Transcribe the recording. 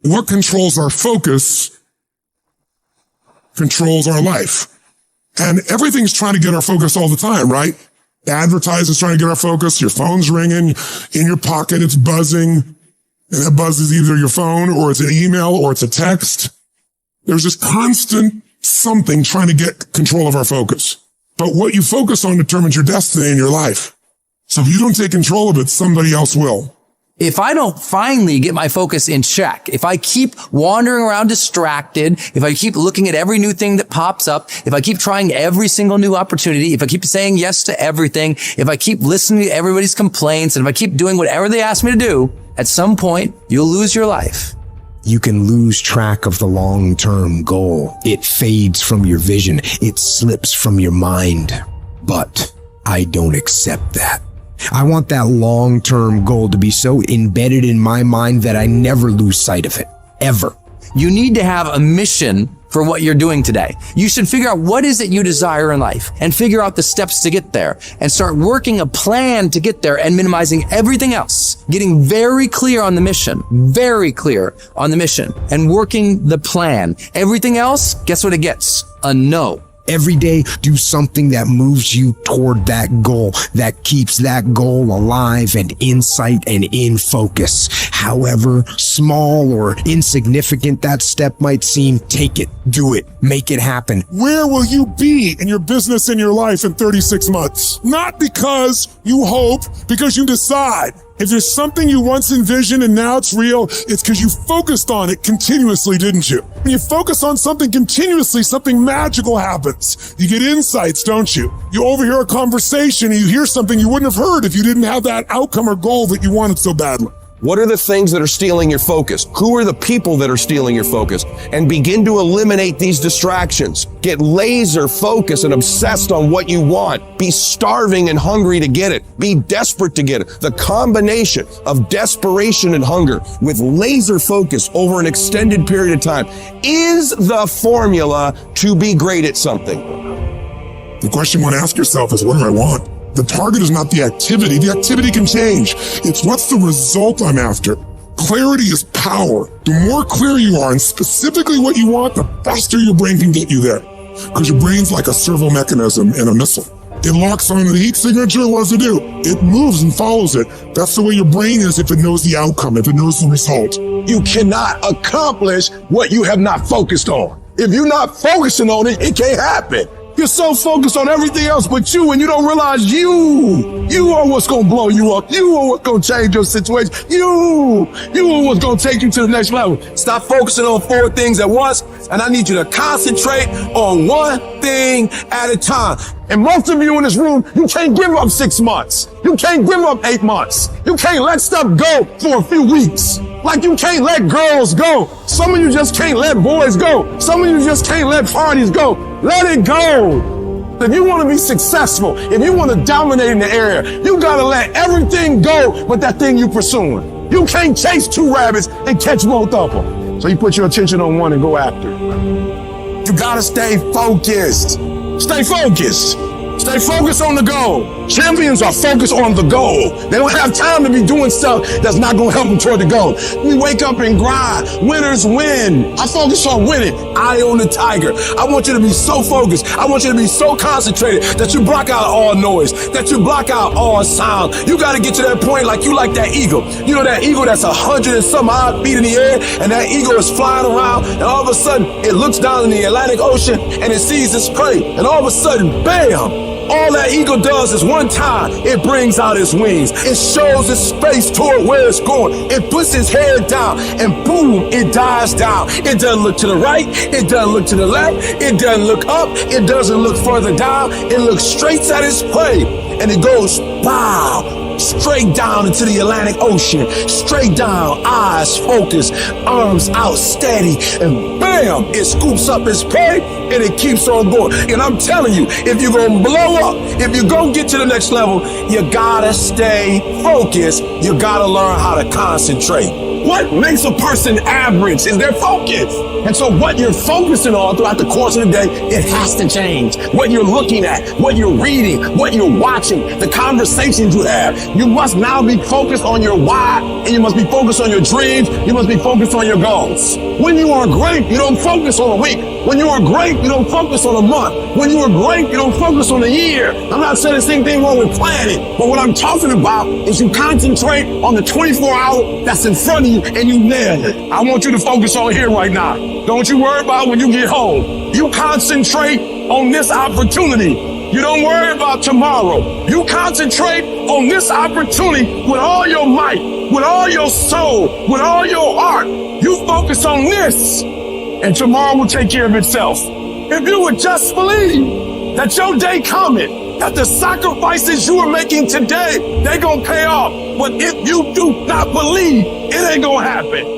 What controls our focus controls our life. And everything's trying to get our focus all the time, right? Advertising's trying to get our focus. Your phone's ringing. In your pocket, it's buzzing. And that buzz is either your phone or it's an email or it's a text. There's this constant something trying to get control of our focus. But what you focus on determines your destiny in your life. So if you don't take control of it, somebody else will. If I don't finally get my focus in check, if I keep wandering around distracted, if I keep looking at every new thing that pops up, if I keep trying every single new opportunity, if I keep saying yes to everything, if I keep listening to everybody's complaints, and if I keep doing whatever they ask me to do, at some point, you'll lose your life. You can lose track of the long-term goal. It fades from your vision. It slips from your mind. But I don't accept that. I want that long-term goal to be so embedded in my mind that I never lose sight of it, ever. You need to have a mission for what you're doing today. You should figure out what is it you desire in life and figure out the steps to get there and start working a plan to get there and minimizing everything else. Getting very clear on the mission, and working the plan. Everything else, guess what it gets? A no. Every day, do something that moves you toward that goal, that keeps that goal alive and in sight and in focus. However small or insignificant that step might seem, take it, do it, make it happen. Where will you be in your business and your life in 36 months? Not because you hope, because you decide. If there's something you once envisioned and now it's real, it's because you focused on it continuously, didn't you? When you focus on something continuously, something magical happens. You get insights, don't you? You overhear a conversation and you hear something you wouldn't have heard if you didn't have that outcome or goal that you wanted so badly. What are the things that are stealing your focus? Who are the people that are stealing your focus? And begin to eliminate these distractions. Get laser focused and obsessed on what you want. Be starving and hungry to get it. Be desperate to get it. The combination of desperation and hunger with laser focus over an extended period of time is the formula to be great at something. The question you want to ask yourself is, what do I want? The target is not the activity. The activity can change. It's what's the result I'm after. Clarity is power. The more clear you are and specifically what you want, the faster your brain can get you there. Because your brain's like a servo mechanism in a missile. It locks onto the heat signature. What does it do? It moves and follows it. That's the way your brain is if it knows the outcome, if it knows the result. You cannot accomplish what you have not focused on. If you're not focusing on it, it can't happen. You're so focused on everything else but you, and you don't realize you are what's going to blow you up. You are what's going to change your situation. You are what's going to take you to the next level. Stop focusing on 4 things at once, and I need you to concentrate on one thing at a time. And most of you in this room, you can't give up 6 months. You can't give up 8 months. You can't let stuff go for a few weeks. Like you can't let girls go. Some of you just can't let boys go. Some of you just can't let parties go. Let it go. If you want to be successful, if you want to dominate in the area, you got to let everything go but that thing you're pursuing. You can't chase 2 rabbits and catch both of them. So you put your attention on one and go after it. You got to stay focused. Stay focused. Stay focused on the goal. Champions are focused on the goal. They don't have time to be doing stuff that's not going to help them toward the goal. We wake up and grind. Winners win. I focus on winning. Eye on the tiger. I want you to be so focused. I want you to be so concentrated that you block out all noise, that you block out all sound. You got to get to that point like you like that eagle. You know that eagle that's 100 and some odd feet in the air, and that eagle is flying around, and all of a sudden it looks down in the Atlantic Ocean and it sees its prey, and all of a sudden, bam! All that eagle does is one time, it brings out its wings. It shows its space toward where it's going. It puts its head down and boom, it dives down. It doesn't look to the right. It doesn't look to the left. It doesn't look up. It doesn't look further down. It looks straight at its prey and it goes, wow, straight down into the Atlantic Ocean, straight down, eyes focused, arms out steady, and bam, it scoops up its prey and it keeps on going. And I'm telling you, if you're gonna blow up, if you're gonna get to the next level, you gotta stay focused. You gotta learn how to concentrate. What makes a person average is their focus. And so what you're focusing on throughout the course of the day, it has to change. What you're looking at, what you're reading, what you're watching, the conversations you have. You must now be focused on your why, and you must be focused on your dreams. You must be focused on your goals. When you are great, you don't focus on a week. When you are great, you don't focus on a month. When you are great, you don't focus on a year. I'm not saying there's anything wrong with planning, but what I'm talking about is you concentrate on the 24 hour that's in front of you and you nail it. I want you to focus on here right now. Don't you worry about when you get home. You concentrate on this opportunity. You don't worry about tomorrow. You concentrate on this opportunity with all your might, with all your soul, with all your heart. You focus on this, and tomorrow will take care of itself. If you would just believe that your day coming, that the sacrifices you are making today, they gonna pay off. But if you do not believe, it ain't gonna happen.